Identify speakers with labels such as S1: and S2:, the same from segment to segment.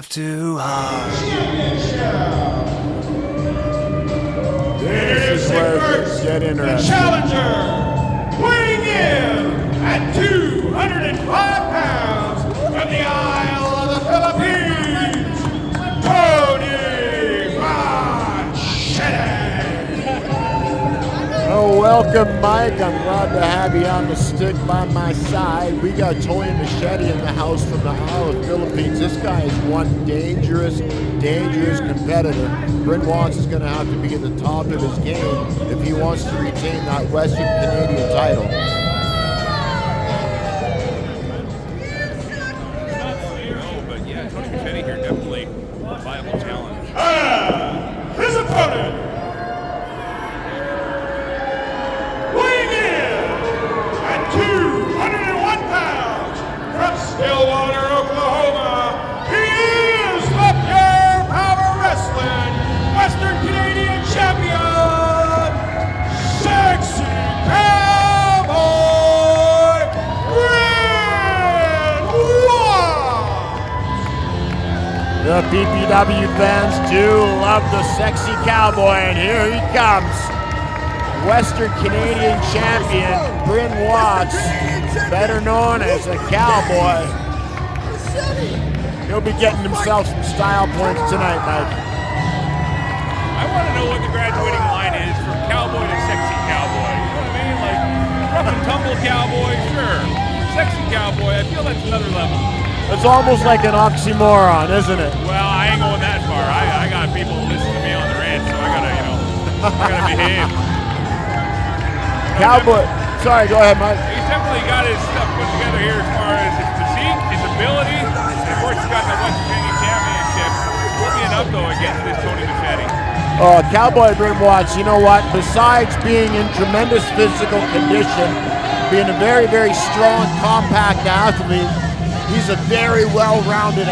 S1: laugh too hard.
S2: This is where things get interesting.
S3: Challenger, weighing in at 205 pounds from the Isle of the Philippines, Tony Machete.
S2: Oh, welcome, Mike. I'm glad to have you on the stick by my side. We got Tony Machete in the house from the Isle of the Philippines. This guy is one dangerous competitor. Bryn Watts is going to have to be at the top of his game if he wants to retain that Western Canadian title.
S4: But yeah, Tony Machete here, definitely a viable challenge.
S3: His opponent, weighing in at 201 pounds from Stillwater, Oklahoma, he is the Pure Power Wrestling Western Canadian Champion, Sexy Cowboy, Bryn Watts.
S2: The PPW fans do love the sexy cowboy, and here he comes. Western Canadian Champion, Bryn Watts, better known as a Cowboy. He'll be getting himself some style points tonight, Mike.
S4: I want to know what the graduating line is from cowboy to sexy cowboy. You know what I mean? Like, rough and tumble cowboy, sure. Sexy cowboy, I feel that's another level.
S2: It's almost like an oxymoron, isn't it?
S4: Well, I ain't going that far. I got people listening to me on the ranch, so I gotta, I gotta behave.
S2: Cowboy, sorry, go ahead, Mike.
S4: He's definitely got his stuff put together here as far as his physique, his ability, and of course he's got the Western Canadian Championship. Will be enough though against this Tony Machete.
S2: Cowboy Bryn Watts, you know what? Besides being in tremendous physical condition, being a very, very strong, compact athlete, he's a very well-rounded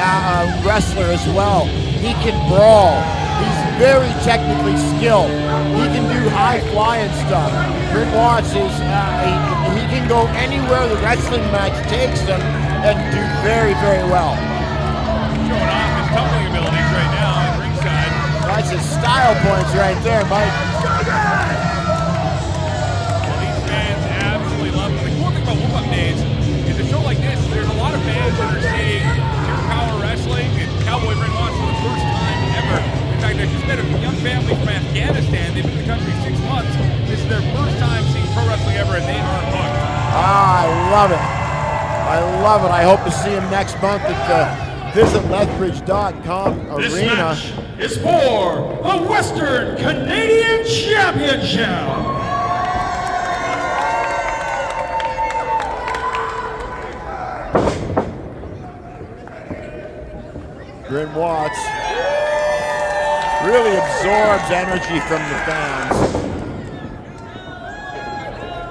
S2: wrestler as well. He can brawl. He's very technically skilled. He can do high-flying stuff. Bryn Watts is, he can go anywhere the wrestling match takes him and do very, very well.
S4: Showing off his tumbling abilities right now at ringside.
S2: That's his style points right there, Mike.
S4: Well, these fans absolutely love him. The cool thing about Whoop-Up Days is a show like this, there's a lot of fans that are seeing pure power wrestling and Cowboy Bryn Watts for the first time ever. In fact, I just met a young family from Afghanistan. They've been in the country 6 months. This is their first time seeing pro wrestling ever, and they are hooked.
S2: I love it. I love it. I hope to see him next month at the visitlethbridge.com
S3: This
S2: arena.
S3: match is for the Western Canadian Championship.
S2: Bryn Watts really absorbs energy from the fans.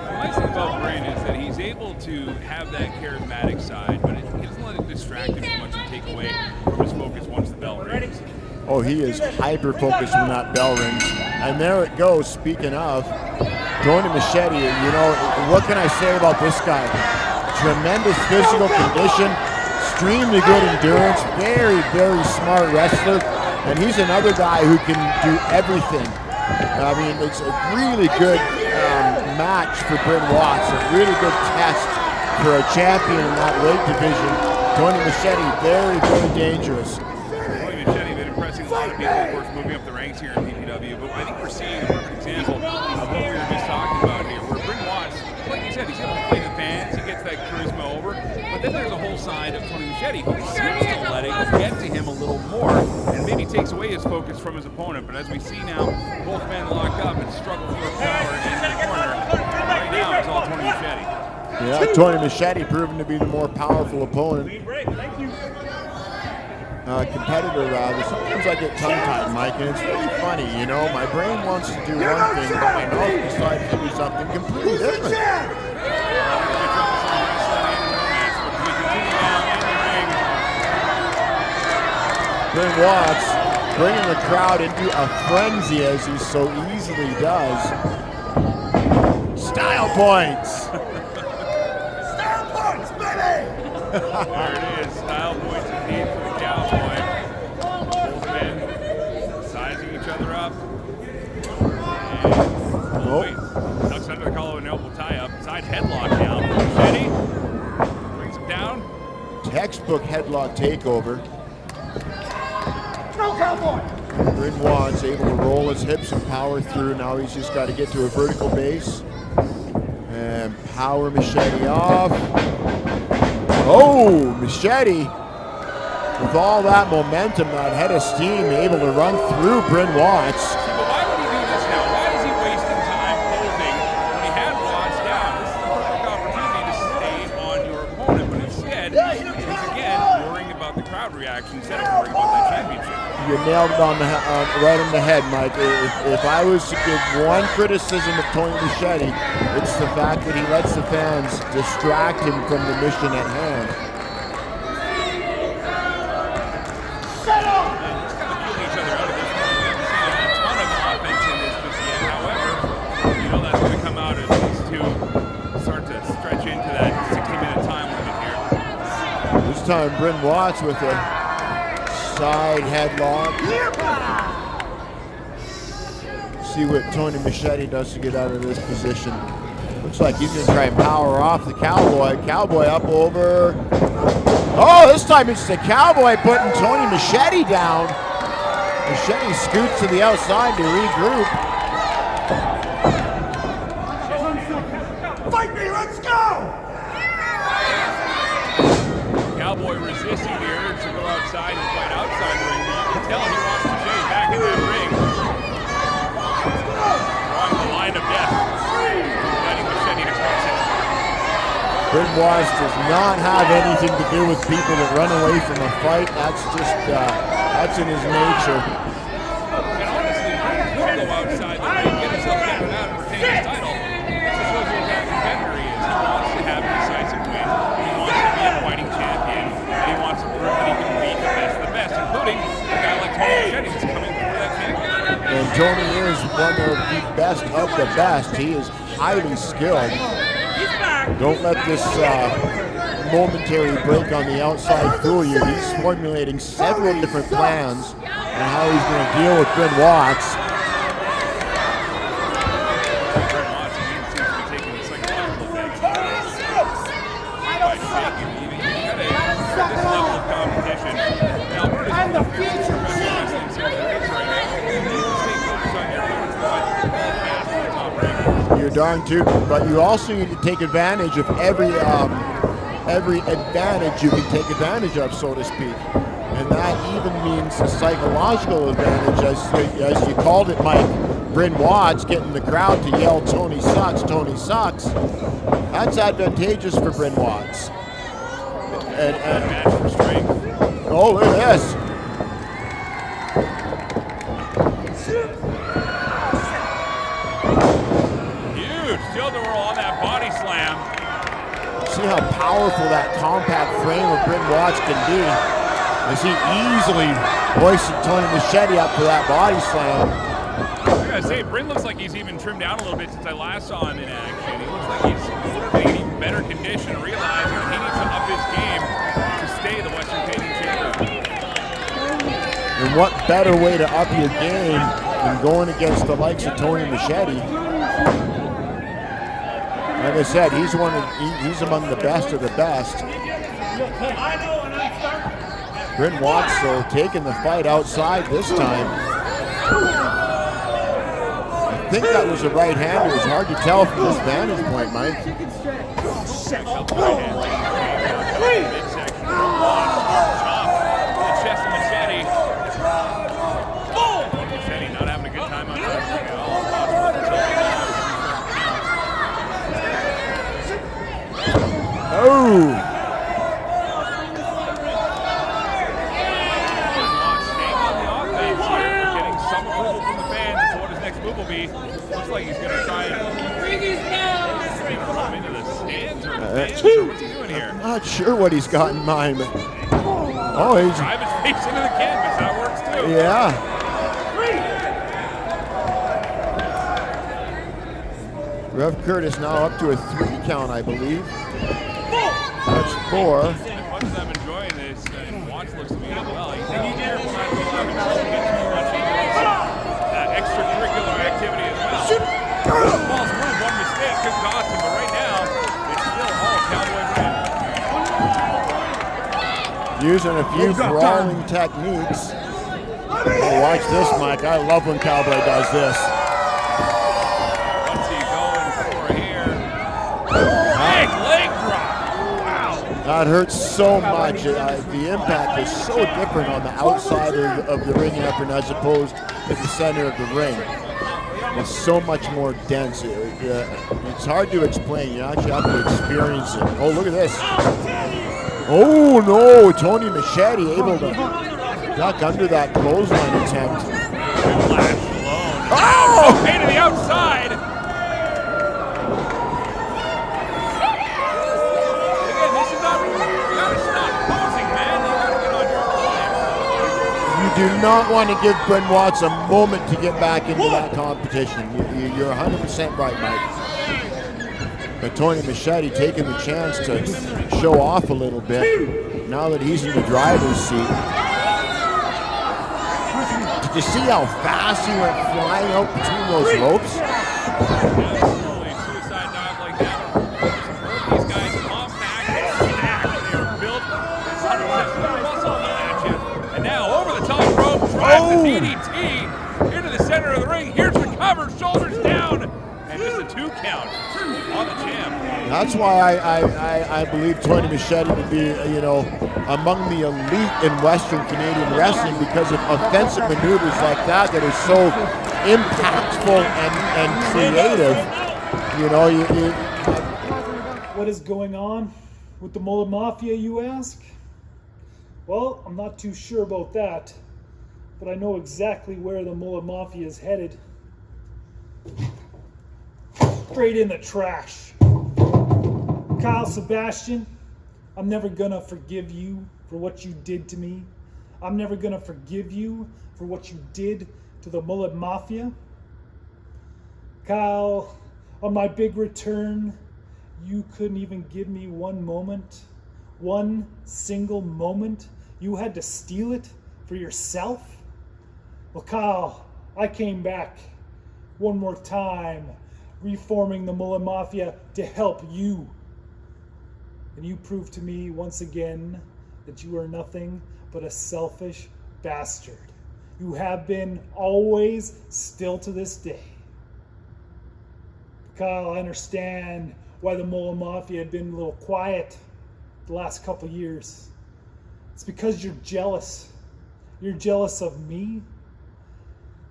S4: The nice thing about Bryn is that he's able to have that charismatic side, but he doesn't let it distract him as much and take away from his focus once the bell rings.
S2: Oh, he is hyper-focused when that bell rings. And there it goes, speaking of, Tony Machete, you know, what can I say about this guy? Tremendous physical condition, extremely good endurance, very, very smart wrestler, and he's another guy who can do everything. I mean, it's a really good match for Bryn Watts, a really good test for a champion in that weight division. Tony Machete, very, very dangerous.
S4: Tony Machete been impressing a lot of people, of course, moving up the ranks here in PPW, but I think we're seeing a perfect example of what we were just talking about here, where Bryn Watts, like you said, he's able to play the fans, he gets that charisma over, but then there's a whole side of Tony Machete who seems to let it get to him a little more, and maybe takes away his focus from his opponent. But as we see now, both men locked up and struggle for power in the corner. Right now, it's all Tony Machete.
S2: Yeah, Tony Machete proven to be the more powerful opponent. Competitor rather. Sometimes I get tongue-tied, Mike, and it's really funny, you know. My brain wants to do one thing, but my mouth decides to do something completely different. Bryn Watts bringing the crowd into a frenzy as he so easily does. Style points!
S4: There it is, style points indeed for the Cowboy.
S2: textbook headlock takeover.
S1: Go, Cowboy!
S2: Bryn Watts able to roll his hips and power through. Now he's just got to get to a vertical base. And power Machete off. Oh, Machete, with all that momentum, that head of steam, able to run through Bryn Watts.
S4: But why would he do this now? Why is he wasting time posing when he had Watts down? This is the perfect opportunity to stay on your opponent, but instead, he's again worrying about the crowd reaction instead of worrying about that championship.
S2: You nailed it on the right on the head, Mike. If I was to give one criticism of Tony Machete, it's the fact that he lets the fans distract him from the mission at hand.
S1: Set up!
S4: Just kind of feeling each other out of this one. We haven't seen a ton of offense in this just yet. However, you know that's going to come out as these two start to stretch into that 60-minute time limit here.
S2: This time, Bryn Watts with a side headlock. See what Tony Machete does to get out of this position. Looks like he's going to try and power off the Cowboy. Cowboy up over. Oh, this time it's the Cowboy putting Tony Machete down. Machete scoots to the outside to regroup.
S1: Fight me, let's go!
S4: Cowboy resisting the urge to go outside and fight outside the ring, but you can tell he wants Machete back in that ring. Drawing the line of death. Letting Machete to cross it.
S2: Bryn Watts does not have anything to do with people that run away from a fight. That's just, that's in his nature.
S4: And honestly, he could go outside the ring, get himself down and out and retain his title. This just shows you what that competitor he is. He wants to have a decisive win. He wants to be a fighting champion. And he wants to prove that he can beat the best, including a guy like Tony Machete that's coming for that championship.
S2: And Tony is one of the best of the best. He is highly skilled. Don't let this momentary break on the outside fool you. He's formulating several different plans on how he's going to deal with Bryn Watts.
S4: Bryn Watts seems to be taking the psychological advantage by taking even at this level of competition. Alberta's one of the greatest professional wrestling scenes there is right now. You need to stay focused on your opponent's butt all past the top rankings.
S2: You're darn too, but you also need to take advantage of every advantage you can take advantage of, so to speak. And that even means a psychological advantage, as you called it, Mike. Bryn Watts getting the crowd to yell, "Tony sucks, Tony sucks." That's advantageous for Bryn Watts. And
S4: Match for strength.
S2: oh, look at this.
S4: Huge tilt-a-whirl on that body slam.
S2: See how powerful that compact frame of Bryn Watts can be, as he easily hoisted Tony Machete up for that body slam.
S4: I gotta say, Bryn looks like he's even trimmed down a little bit since I last saw him in action. He looks like he's getting in even better condition, realizing that he needs to up his game to stay the Western Canadian champion.
S2: And what better way to up your game than going against the likes of Tony Machete? Like I said, he's among the best of the best. Bryn Watts, though, taking the fight outside this time. I think that was a right hand. It was hard to tell from this vantage point, Mike.
S4: Midsection. Chop. The chest of Machete. Machete not having a good time on that.
S2: Oh!
S4: Staying on the offense here, getting some approval from the fans as to what his next move will be. Looks like he's going to try and come into the stands or fans, or what's he doing here?
S2: I'm not sure what he's got in mind. Oh, he's...
S4: Drive his face into the canvas. That works too.
S2: Yeah. Rev Curtis now up to a 3 count, I believe. That's 4.
S4: As much as I'm enjoying this, and Watts looks to me as well. He's careful not to allow himself to get too much into this extracurricular activity as well. False move, one mistake could cost him, but right now, it's still all Cowboy win.
S2: using a few brawling techniques. Oh, watch this, Mike. I love when Cowboy does this.
S4: What's he going for here? Big leg drop. Wow.
S2: That hurts so much. The impact is so different on the outside of the ring apron as opposed to the center of the ring. It's so much more dense. It's hard to explain. You actually have to experience it. Oh, look at this. Oh, no. Tony Machete able to duck under that clothesline attempt.
S4: Flash alone.
S2: Oh!
S4: Okay to the outside. Again, this is not. You gotta stop posing, man. You gotta get on your
S2: You do not want to give Bryn Watts a moment to get back into that competition. You're 100% right, Mike. But Tony Machete taking the chance to show off a little bit now that he's in the driver's seat. Did you see how fast he went flying out between those ropes?
S4: Absolutely. Suicide dive like that. These guys compact and stacked. They are built 100% muscle at you. And now over the top rope, drives the DDT into the center of the ring. Here's the cover, shoulders down, and just a 2 count on the champ.
S2: That's why I believe Tony Machete to be, among the elite in Western Canadian wrestling because of offensive maneuvers like that are so impactful and creative.
S5: What is going on with the Mullet Mafia, you ask? Well, I'm not too sure about that, but I know exactly where the Mullet Mafia is headed. Straight in the trash. Kyle Sebastian, I'm never gonna forgive you for what you did to me. I'm never gonna forgive you for what you did to the Mullet Mafia. Kyle, on my big return, you couldn't even give me one moment, one single moment. You had to steal it for yourself. Well, Kyle, I came back one more time, reforming the Mullet Mafia to help you. And you proved to me once again that you are nothing but a selfish bastard. You have been always, still to this day. Kyle, I understand why the Mullet Mafia had been a little quiet the last couple years. It's because you're jealous. You're jealous of me.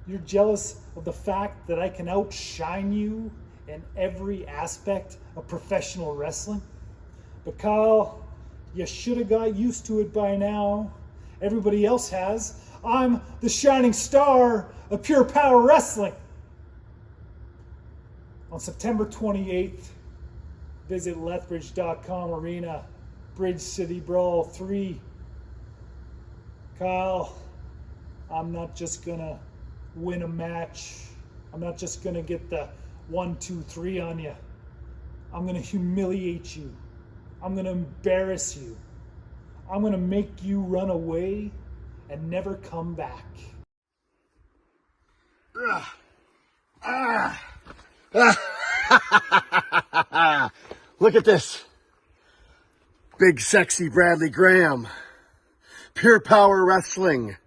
S5: You're jealous of the fact that I can outshine you in every aspect of professional wrestling. But Kyle, you should have got used to it by now. Everybody else has. I'm the shining star of Pure Power Wrestling. On September 28th, visit Lethbridge.com Arena, Bridge City Brawl 3. Kyle, I'm not just gonna win a match. I'm not just gonna get the 1, 2, 3 on you. I'm gonna humiliate you. I'm gonna embarrass you. I'm gonna make you run away and never come back.
S6: Look at this. Big sexy Bradley Graham. Pure Power Wrestling.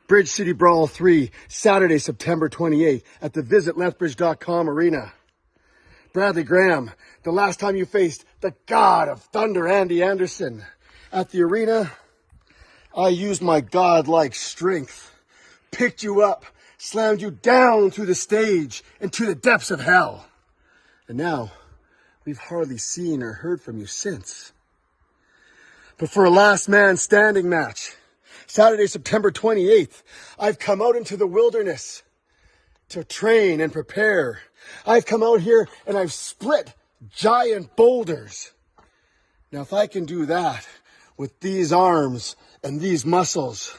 S6: Bridge City Brawl 3, Saturday, September 28th at the Visit Lethbridge.com Arena. Bradley Graham, the last time you faced the God of Thunder, Andy Anderson, at the arena, I used my godlike strength, picked you up, slammed you down through the stage into the depths of hell. And now, we've hardly seen or heard from you since. But for a last man standing match, Saturday, September 28th, I've come out into the wilderness to train and prepare. I've come out here and I've split giant boulders. Now, if I can do that with these arms and these muscles,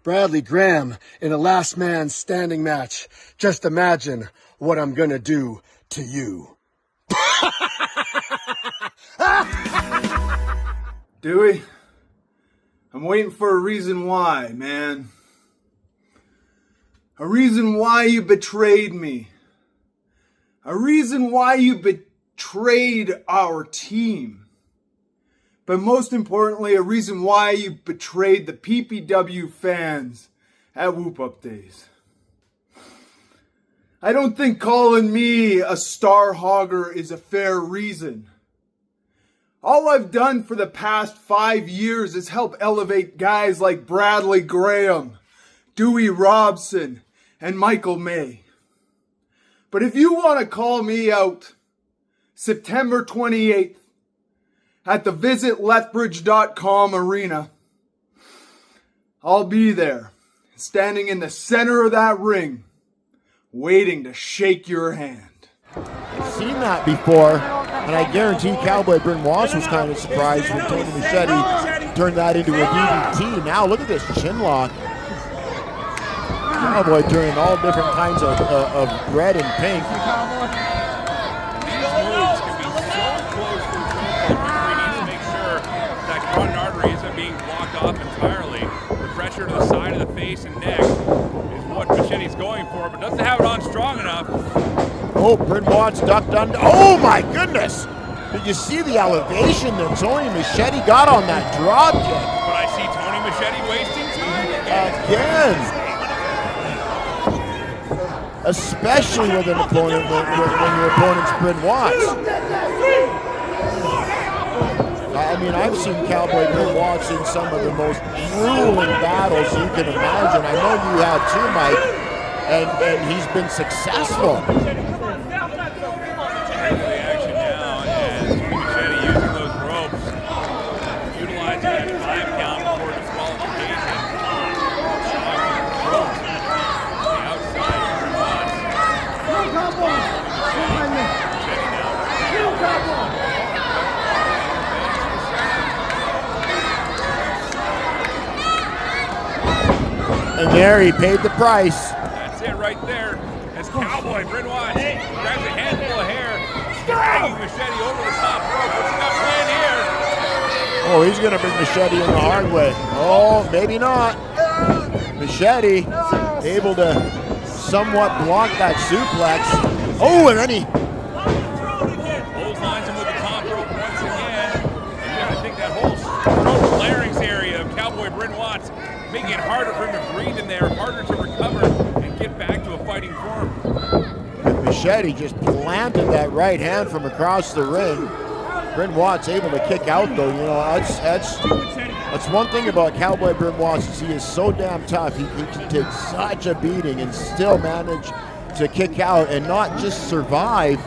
S6: Bradley Graham in a last man standing match, just imagine what I'm gonna do to you.
S7: Dewey, I'm waiting for a reason why, man. A reason why you betrayed me. A reason why you betrayed our team. but most importantly, a reason why you betrayed the PPW fans at Whoop Up Days. I don't think calling me a star hogger is a fair reason. All I've done for the past 5 years is help elevate guys like Bradley Graham, Dewey Robson, and Michael May. But if you want to call me out, September 28th at the visitlethbridge.com arena, I'll be there, standing in the center of that ring, waiting to shake your hand.
S2: I've seen that before, and I guarantee Cowboy Bryn Watts was kind of surprised when Tony Machete turned that into a DDT. Now look at this chin lock. Cowboy turning all different kinds of red and pink.
S4: These moves can be so close to the he needs to make sure that carotid artery isn't being blocked off entirely. The pressure to the side of the face and neck is what Machete's going for, but doesn't have it on strong enough.
S2: Oh, Bryn Watts ducked under. Oh my goodness! Did you see the elevation that Tony Machete got on that drop kick?
S4: But I see Tony Machete wasting time
S2: again. Especially with an opponent when your opponent's Bryn Watts. I mean, I've seen Cowboy Bryn Watts in some of the most grueling battles you can imagine. I know you have too, Mike, and he's been successful.
S4: The action now as Tony Machete using those ropes, utilizing that 5 count before disqualification. Ropes on the outside of Bryn Watts.
S2: And there he paid the price.
S4: That's it right there. As Cowboy Bryn Watts grabs a handful of hair, dragging Machete over the top rope. What's he got planned here?
S2: Oh, he's going to bring Machete in the hard way. Oh, maybe not. Machete able to somewhat block that suplex. Oh, and then he
S4: Clotheslines him with the top rope once again. And you got to think that whole throat larynx area of Cowboy Bryn Watts, making it harder for him to breathe in there, harder to recover and get back to a fighting form.
S2: And Machete just planted that right hand from across the ring. Bryn Watts able to kick out though. You know, that's one thing about Cowboy Bryn Watts is he is so damn tough. He can take such a beating and still manage to kick out and not just survive,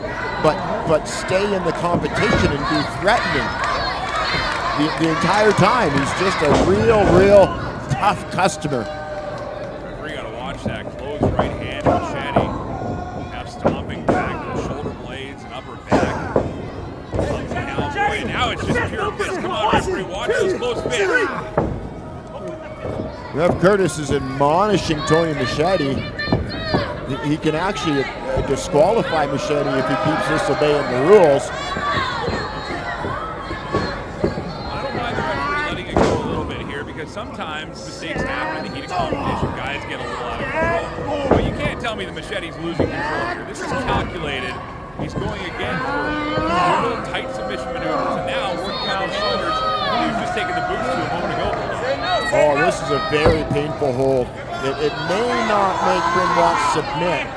S2: but stay in the competition and be threatening the entire time. He's just a real tough customer.
S4: Referee got to watch that close right hand of Machete. Now stomping back with shoulder blades and upper back. Cowboy, and now it's just pure fist. Come on, referee, watch those close fists.
S2: Rev Curtis is admonishing Tony Machete. He can actually disqualify Machete if he keeps disobeying the rules.
S4: I don't mind the referee letting it go a little bit here because sometimes mistakes happen in the heat of competition. Guys get a little out of control. But you can't tell me the Machete's losing control here. This is calculated. He's going again for little tight submission maneuvers, and now working on those shoulders. He was just taking the boots to a moment ago.
S2: Oh, this is a very painful hold. It may not make Bryn Watts submit,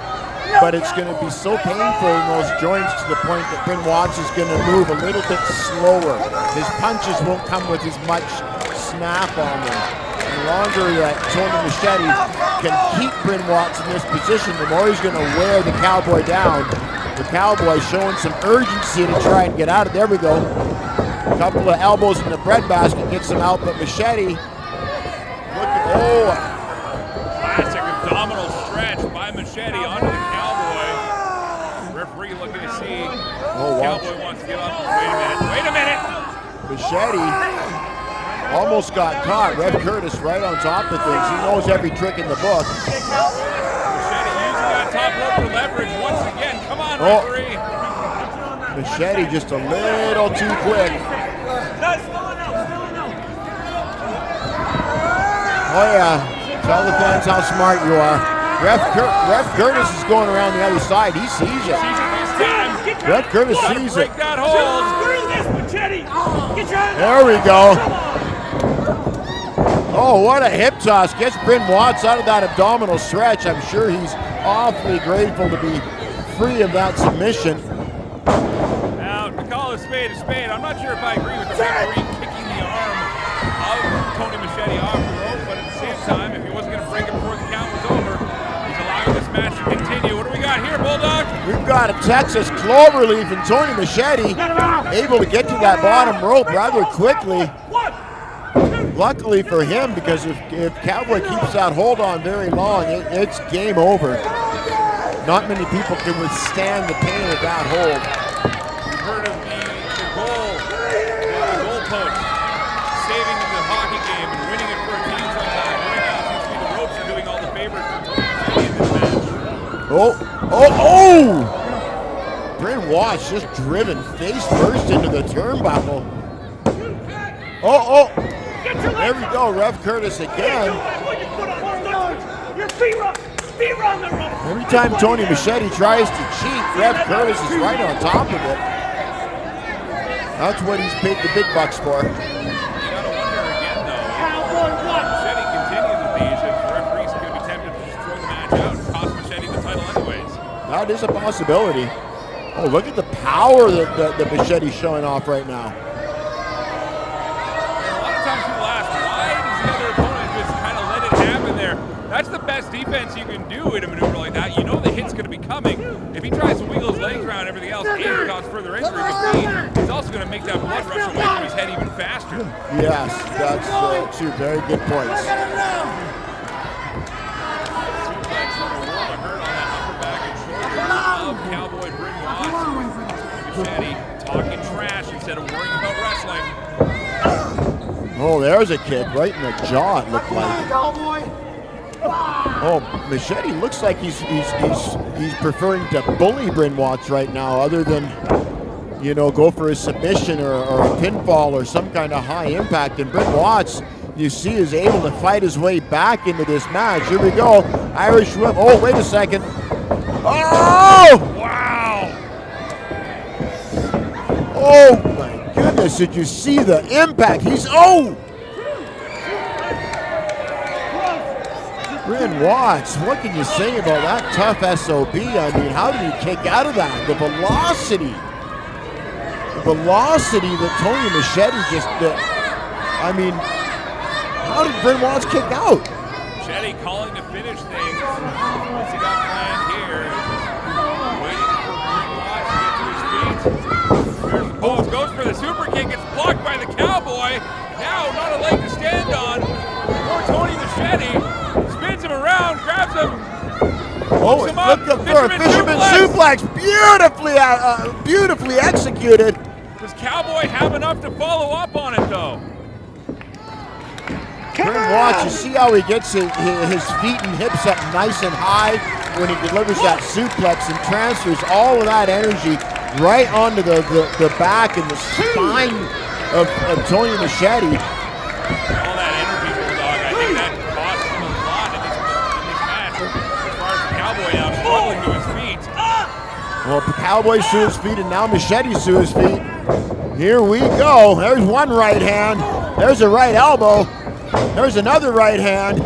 S2: but it's going to be so painful in those joints to the point that Bryn Watts is going to move a little bit slower. His punches won't come with as much snap on them. The longer that Tony Machete can keep Bryn Watts in this position, the more he's going to wear the Cowboy down. The Cowboy showing some urgency to try and get out of there. We go. A couple of elbows in the breadbasket gets him out, but Machete, look at,
S4: Classic abdominal stretch by Machete onto the Cowboy. Referee looking to see. Cowboy wants to get off. Wait a minute.
S2: Machete almost got caught. Rev Curtis right on top of things. He knows every trick in the book.
S4: Machete using that top rope for leverage once again. Come on, referee.
S2: Machete just a little too quick. Oh yeah. Tell the fans how smart you are. Rev Curtis is going around the other side. He sees it. Rev Curtis sees it.
S4: Break that hold.
S1: Screw this, Machete! Get
S2: There we go. Oh, what a hip toss. Gets Bryn Watts out of that abdominal stretch. I'm sure he's awfully grateful to be free of that submission.
S4: Now, to call a spade, I'm not sure if I agree with the referee kicking the arm of Tony Machete off the rope, but at the same time, if he wasn't going to break it before the count was over, he's allowing this match to continue. What do we got here, Bulldog?
S2: We've got a Texas cloverleaf and Tony Machete able to get to that bottom rope rather quickly. Luckily for him, because if Cowboy keeps that hold on very long, it's game over. Not many people can withstand the pain of that hold.
S4: You've heard of the goal post, saving the hockey game and winning it for a team sometimes. Right now, it seems to be the ropes are doing all the favors for Tony Machete in this match.
S2: Bryn Watts just driven face first into the turnbuckle. There we go, Ref Curtis again. Every time Tony Machete tries to cheat, Ref Curtis is right on top of it. That's what he's paid the big bucks for.
S4: You gotta wonder again, though, if Machete continues with these, if the referees are going to be tempted to just throw the match out and cost Machete the title anyways.
S2: That is a possibility. Oh, look at the power that Machete's showing off right now.
S4: That's the best defense you can do in a maneuver like that. You know the hit's going to be coming. If he tries to wiggle his legs around and everything else, A, it causes further injury, but B, it's also going to make that blood rush away from his head even faster.
S2: Yes, that's two very good points.
S4: Suplex from a world of hurt on that upper back and shoulders of Cowboy Bryn Watts. Machete talking trash instead of worrying about wrestling.
S2: Oh, there's a kick right in the jaw, it looked like. Oh, Machete looks like he's preferring to bully Bryn Watts right now, other than, you know, go for a submission or a pinfall or some kind of high impact. And Bryn Watts, you see, is able to fight his way back into this match. Here we go, Irish whip. Oh, wait a second. Oh!
S4: Wow!
S2: Oh my goodness! Did you see the impact? Bryn Watts, what can you say about that tough SOB? I mean, how did he kick out of that? The velocity that Tony Machete just did. I mean, how did Bryn Watts kick out?
S4: Machete calling to finish things. What's he got planned here? Waiting for Bryn Watts to get to his feet. There's goes for the super kick. It's blocked by the Cowboy. Now, not a leg to stand on for Tony Machete. Spins him around, grabs him.
S2: Oh, look up for a fisherman suplex. Beautifully executed.
S4: Does Cowboy have enough to follow up on it, though?
S2: Bryn Watts, you see how he gets his feet and hips up nice and high when he delivers that suplex and transfers all of that energy right onto the back and the spine of Tony Machete.
S4: All that energy, Bulldog, I think that cost him a lot in this match. As far as the Cowboy now struggling to his feet.
S2: Well, the Cowboy's to his feet and now Machete's to his feet. Here we go. There's one right hand. There's a right elbow. There's another right hand.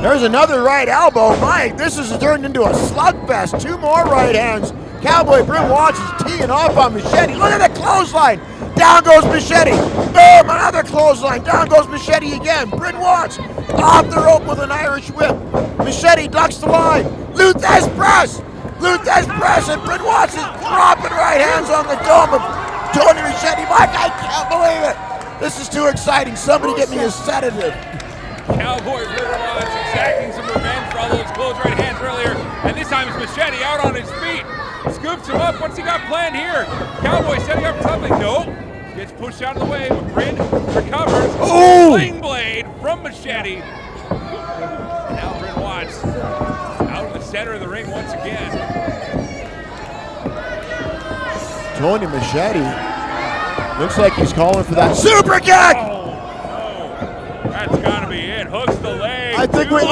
S2: There's another right elbow. Mike, this has turned into a slugfest. Two more right hands. Cowboy Bryn Watts is teeing off on Machete. Look at the clothesline. Down goes Machete. Boom, another clothesline. Down goes Machete again. Bryn Watts off the rope with an Irish whip. Machete ducks the line. Luthez press. Luthez press, and Bryn Watts is dropping right hands on the dome of Tony Machete. Mike, I can't believe it. This is too exciting. Somebody get me a sedative.
S4: Cowboy Bryn Watts exacting some revenge for all those closed right hands earlier. And this time it's Machete out on his feet. Scoops him up. What's he got planned here? Cowboy setting up something. No. Gets pushed out of the way, but Bryn recovers. Sling blade from Machete. And now Bryn Watts out in the center of the ring once again.
S2: Tony Machete looks like he's calling for that super kick.
S4: Oh, no. That's got to be it. Hooks the leg.
S2: I think
S4: Bryn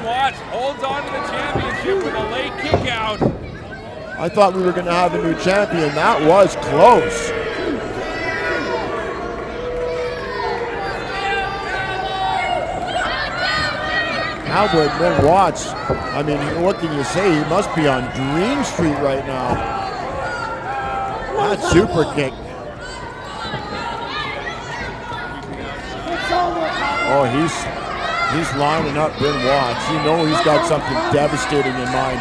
S4: Watts holds on to the championship with a late kick out.
S2: I thought we were going to have a new champion. That was close. Cowboy Bryn Watts, I mean, what can you say? He must be on Dream Street right now. That super kick. Oh, he's lining up Bryn Watts. You know he's got something devastating in mind.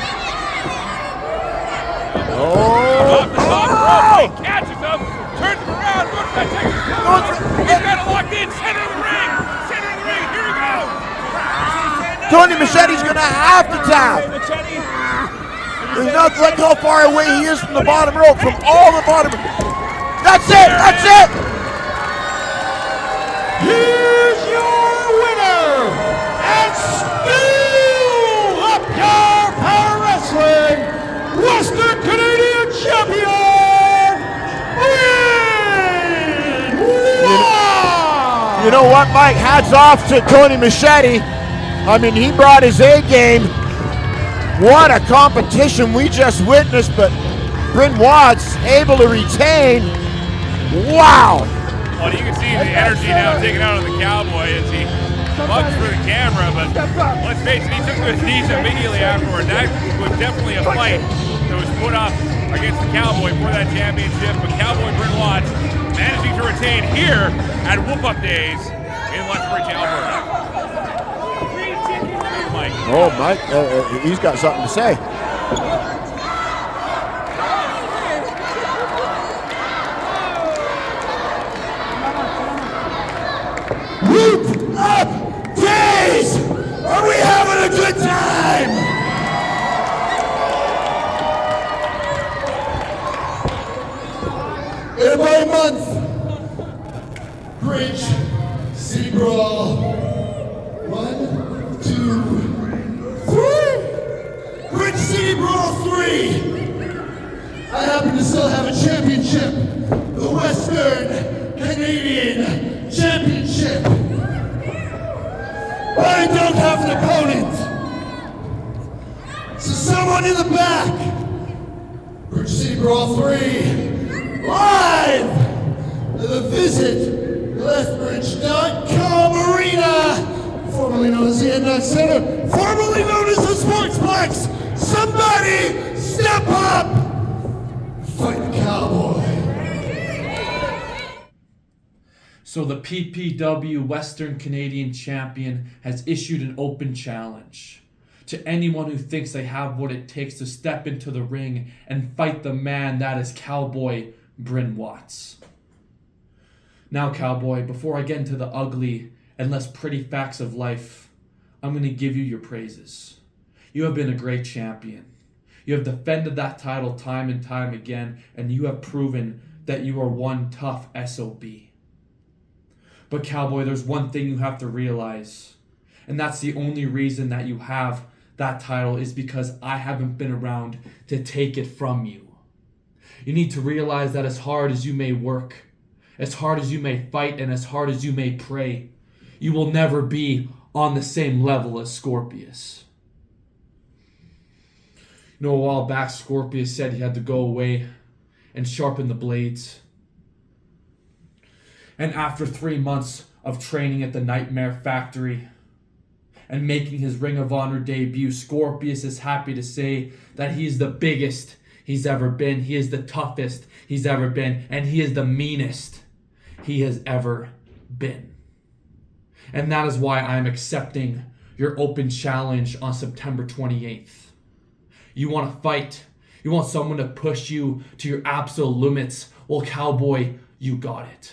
S4: Off the top rope, he catches him, turns him around, goes back, takes his cover. He's got it locked in, center of the ring, here he goes.
S2: Tony Machete's gonna have to tap. There's not like how far away he is from the bottom rope, from all the bottom. That's it.
S3: Here's your winner, and still up your Power Wrestling Western Canadian Champion, Bryn Watts!
S2: You know what, Mike? Hats off to Tony Machete. I mean, he brought his A game. What a competition we just witnessed, but Bryn Watts able to retain. Wow.
S4: Well, you can see the energy now taken out of the Cowboy as he bugs for the camera, but let's face it, he took to his knees immediately afterward. That was definitely a fight that was put up against the Cowboy for that championship, but Cowboy Bryn Watts managing to retain here at Whoop Up Days in Lethbridge, Alberta. Mike.
S2: Oh, Mike, he's got something to say.
S1: Whoop up days! Are we having a good time? In about a month, Bridge City Brawl. 1, 2, 3. Bridge City Brawl 3. I happen to still have a championship, the Western Canadian Championship. But I don't have an opponent. So someone in the back. Bridge City Brawl 3. Live! The Visit Lethbridge.com Arena. Formerly known as the Endnock Center. Formerly known as the Sportsplex. Somebody step up! Fight the Cowboy.
S8: So the PPW Western Canadian Champion has issued an open challenge to anyone who thinks they have what it takes to step into the ring and fight the man that is Cowboy Bryn Watts. Now, Cowboy, before I get into the ugly and less pretty facts of life, I'm going to give you your praises. You have been a great champion. You have defended that title time and time again, and you have proven that you are one tough SOB. But Cowboy, there's one thing you have to realize, and that's the only reason that you have that title is because I haven't been around to take it from you. You need to realize that as hard as you may work, as hard as you may fight, and as hard as you may pray, you will never be on the same level as Scorpius. You know, a while back, Scorpius said he had to go away and sharpen the blades. And after 3 months of training at the Nightmare Factory and making his Ring of Honor debut, Scorpius is happy to say that he is the biggest he's ever been. He is the toughest he's ever been. And he is the meanest he has ever been. And that is why I'm accepting your open challenge on September 28th. You want to fight. You want someone to push you to your absolute limits. Well, Cowboy, you got it.